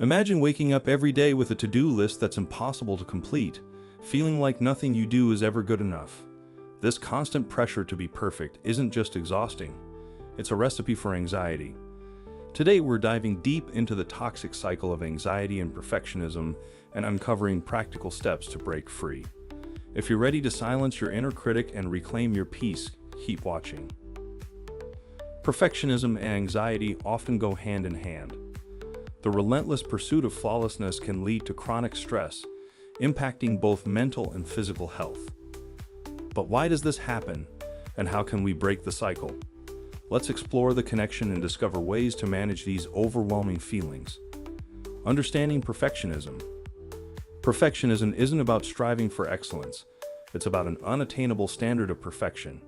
Imagine waking up every day with a to-do list that's impossible to complete, feeling like nothing you do is ever good enough. This constant pressure to be perfect isn't just exhausting, it's a recipe for anxiety. Today we're diving deep into the toxic cycle of anxiety and perfectionism and uncovering practical steps to break free. If you're ready to silence your inner critic and reclaim your peace, keep watching. Perfectionism and anxiety often go hand in hand. The relentless pursuit of flawlessness can lead to chronic stress, impacting both mental and physical health. But why does this happen, and how can we break the cycle? Let's explore the connection and discover ways to manage these overwhelming feelings. Understanding perfectionism. Perfectionism isn't about striving for excellence. It's about an unattainable standard of perfection.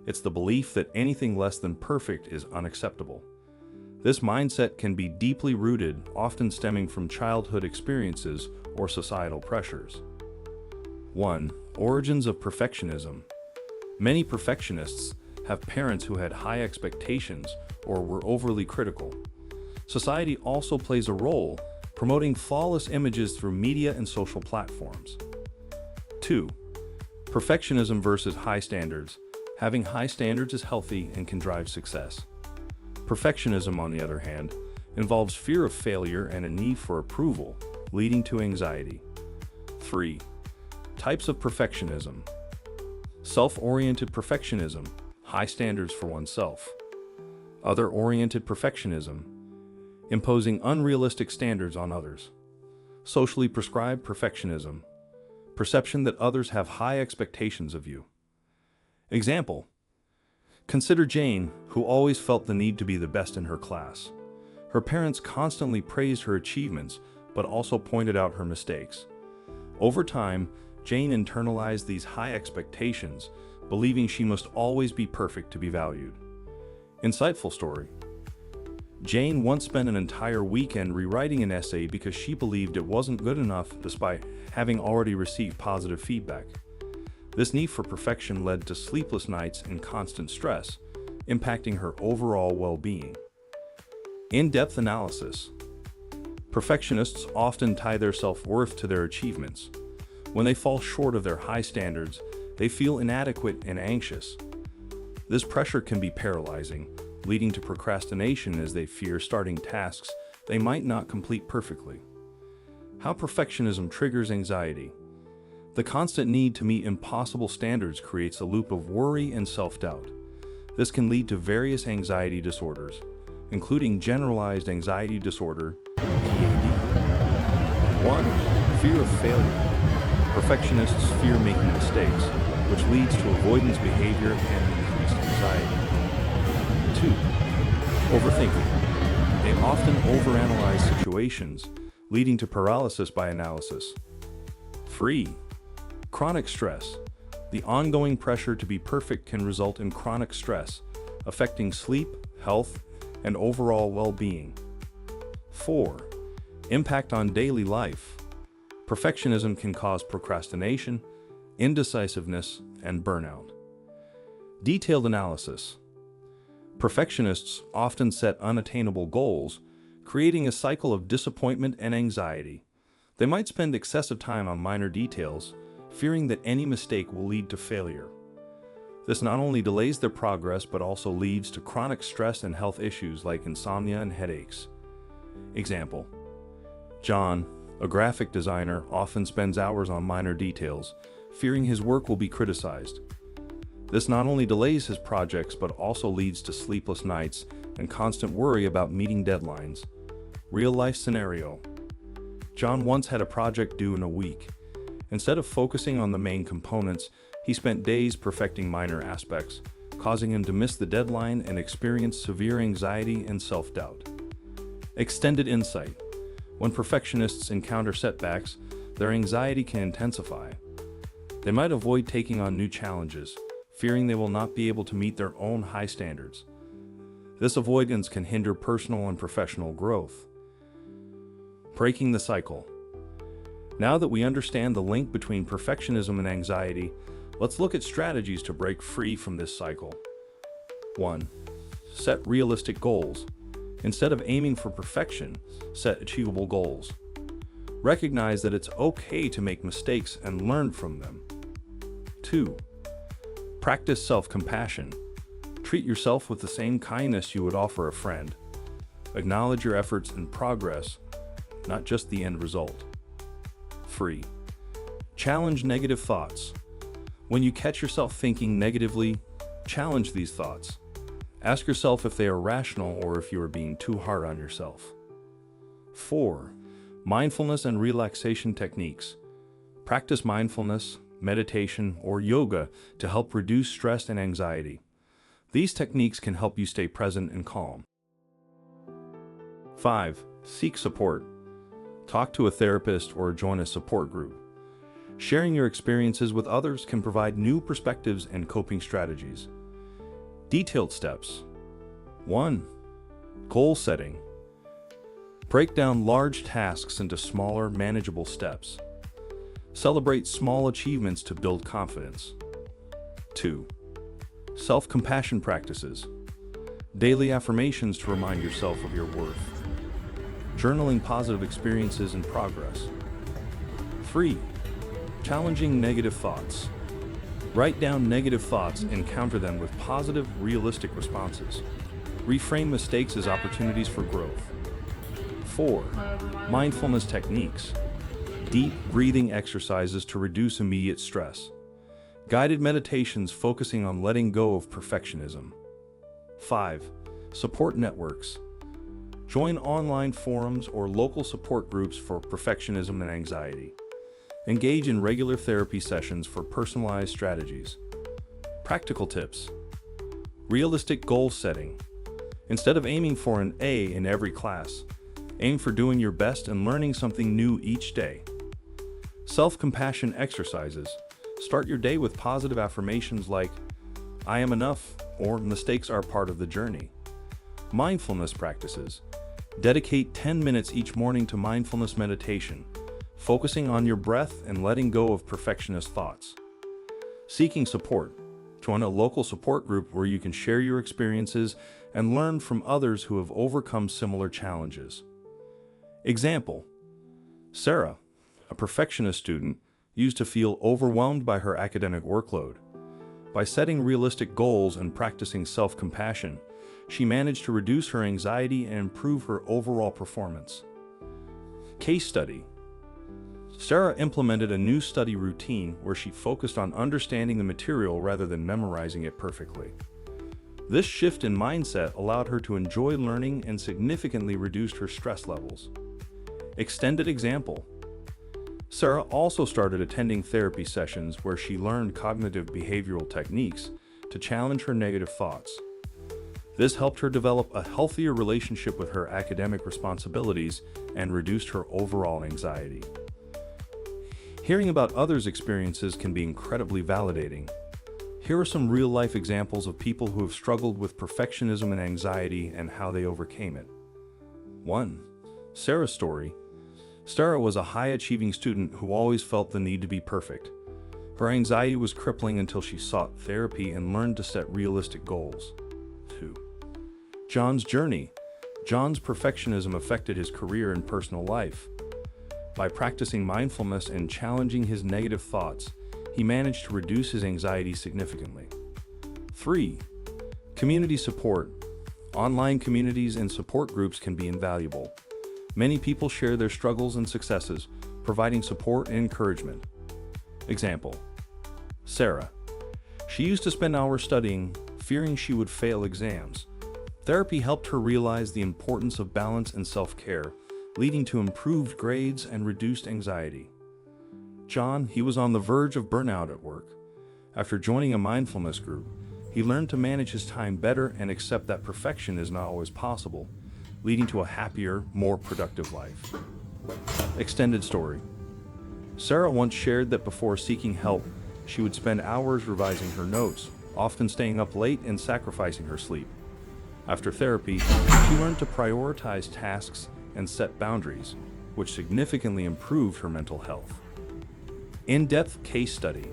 It's the belief that anything less than perfect is unacceptable. This mindset can be deeply rooted, often stemming from childhood experiences or societal pressures. 1. Origins of perfectionism. Many perfectionists have parents who had high expectations or were overly critical. Society also plays a role, promoting flawless images through media and social platforms. 2. Perfectionism versus high standards. Having high standards is healthy and can drive success. Perfectionism, on the other hand, involves fear of failure and a need for approval, leading to anxiety. 3. Types of perfectionism. Self-oriented perfectionism, high standards for oneself. Other-oriented perfectionism, imposing unrealistic standards on others. Socially prescribed perfectionism, perception that others have high expectations of you. Example: consider Jane, who always felt the need to be the best in her class. Her parents constantly praised her achievements, but also pointed out her mistakes. Over time, Jane internalized these high expectations, believing she must always be perfect to be valued. Insightful story. Jane once spent an entire weekend rewriting an essay because she believed it wasn't good enough despite having already received positive feedback. This need for perfection led to sleepless nights and constant stress, impacting her overall well-being. In-depth analysis. Perfectionists often tie their self-worth to their achievements. When they fall short of their high standards, they feel inadequate and anxious. This pressure can be paralyzing, leading to procrastination as they fear starting tasks they might not complete perfectly. How perfectionism triggers anxiety. The constant need to meet impossible standards creates a loop of worry and self-doubt. This can lead to various anxiety disorders, including generalized anxiety disorder, GAD. 1. Fear of failure. Perfectionists fear making mistakes, which leads to avoidance behavior and increased anxiety. 2. Overthinking. They often overanalyze situations, leading to paralysis by analysis. 3. Chronic stress. The ongoing pressure to be perfect can result in chronic stress, affecting sleep, health, and overall well-being. 4. Impact on daily life. Perfectionism can cause procrastination, indecisiveness, and burnout. Detailed analysis. Perfectionists often set unattainable goals, creating a cycle of disappointment and anxiety. They might spend excessive time on minor details, fearing that any mistake will lead to failure. This not only delays their progress but also leads to chronic stress and health issues like insomnia and headaches. Example: John, a graphic designer, often spends hours on minor details, fearing his work will be criticized. This not only delays his projects but also leads to sleepless nights and constant worry about meeting deadlines. Real-life scenario: John once had a project due in a week. Instead of focusing on the main components, he spent days perfecting minor aspects, causing him to miss the deadline and experience severe anxiety and self-doubt. Extended insight. When perfectionists encounter setbacks, their anxiety can intensify. They might avoid taking on new challenges, fearing they will not be able to meet their own high standards. This avoidance can hinder personal and professional growth. Breaking the cycle. Now that we understand the link between perfectionism and anxiety, let's look at strategies to break free from this cycle. 1. Set realistic goals. Instead of aiming for perfection, set achievable goals. Recognize that it's okay to make mistakes and learn from them. 2. Practice self-compassion. Treat yourself with the same kindness you would offer a friend. Acknowledge your efforts and progress, not just the end result. 3. Challenge negative thoughts. When you catch yourself thinking negatively, challenge these thoughts. Ask yourself if they are rational or if you are being too hard on yourself. 4. Mindfulness and relaxation techniques. Practice mindfulness, meditation, or yoga to help reduce stress and anxiety. These techniques can help you stay present and calm. 5. Seek support. Talk to a therapist or join a support group. Sharing your experiences with others can provide new perspectives and coping strategies. Detailed steps. 1. Goal setting. Break down large tasks into smaller, manageable steps. Celebrate small achievements to build confidence. 2. Self-compassion practices. Daily affirmations to remind yourself of your worth. Journaling positive experiences and progress. 3. Challenging negative thoughts. Write down negative thoughts and counter them with positive, realistic responses. Reframe mistakes as opportunities for growth. 4. Mindfulness techniques. Deep breathing exercises to reduce immediate stress. Guided meditations focusing on letting go of perfectionism. 5. Support networks. Join online forums or local support groups for perfectionism and anxiety. Engage in regular therapy sessions for personalized strategies. Practical tips. Realistic goal setting. Instead of aiming for an A in every class, aim for doing your best and learning something new each day. Self-compassion exercises. Start your day with positive affirmations like, "I am enough," or "mistakes are part of the journey." Mindfulness practices. Dedicate 10 minutes each morning to mindfulness meditation, focusing on your breath and letting go of perfectionist thoughts. Seeking support. Join a local support group where you can share your experiences and learn from others who have overcome similar challenges. Example: Sarah, a perfectionist student, used to feel overwhelmed by her academic workload. By setting realistic goals and practicing self-compassion, she managed to reduce her anxiety and improve her overall performance. Case study. Sarah implemented a new study routine where she focused on understanding the material rather than memorizing it perfectly. This shift in mindset allowed her to enjoy learning and significantly reduced her stress levels. Extended example. Sarah also started attending therapy sessions where she learned cognitive behavioral techniques to challenge her negative thoughts. This helped her develop a healthier relationship with her academic responsibilities and reduced her overall anxiety. Hearing about others' experiences can be incredibly validating. Here are some real-life examples of people who have struggled with perfectionism and anxiety and how they overcame it. 1. Sarah's story. Sarah was a high-achieving student who always felt the need to be perfect. Her anxiety was crippling until she sought therapy and learned to set realistic goals. 2. John's journey. John's perfectionism affected his career and personal life. By practicing mindfulness and challenging his negative thoughts, he managed to reduce his anxiety significantly. 3. Community support. Online communities and support groups can be invaluable. Many people share their struggles and successes, providing support and encouragement. Example: Sarah. She used to spend hours studying, fearing she would fail exams. Therapy helped her realize the importance of balance and self-care, leading to improved grades and reduced anxiety. John, he was on the verge of burnout at work. After joining a mindfulness group, he learned to manage his time better and accept that perfection is not always possible, leading to a happier, more productive life. Extended story. Sarah once shared that before seeking help, she would spend hours revising her notes, often staying up late and sacrificing her sleep. After therapy, she learned to prioritize tasks and set boundaries, which significantly improved her mental health. In-depth case study.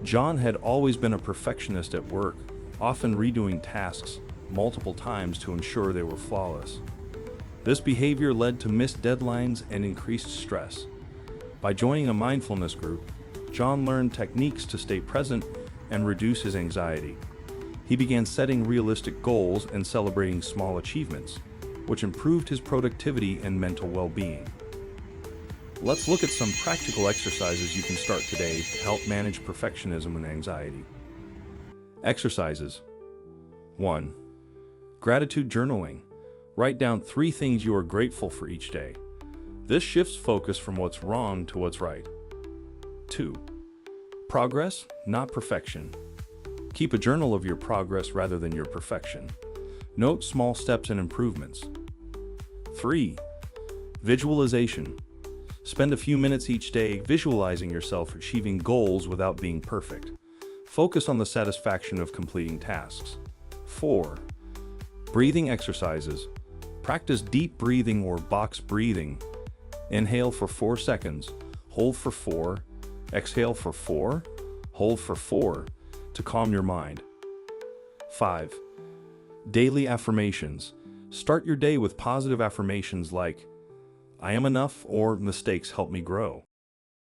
John had always been a perfectionist at work, often redoing tasks, multiple times to ensure they were flawless. This behavior led to missed deadlines and increased stress. By joining a mindfulness group, John learned techniques to stay present and reduce his anxiety. He began setting realistic goals and celebrating small achievements, which improved his productivity and mental well-being. Let's look at some practical exercises you can start today to help manage perfectionism and anxiety. Exercises. 1. Gratitude journaling. Write down 3 things you are grateful for each day. This shifts focus from what's wrong to what's right. 2. Progress, not perfection. Keep a journal of your progress rather than your perfection. Note small steps and improvements. 3. Visualization. Spend a few minutes each day visualizing yourself achieving goals without being perfect. Focus on the satisfaction of completing tasks. 4. Breathing exercises. Practice deep breathing or box breathing. Inhale for 4 seconds, hold for 4, exhale for 4, hold for 4 to calm your mind. 5. Daily affirmations. Start your day with positive affirmations like, "I am enough," or "Mistakes help me grow."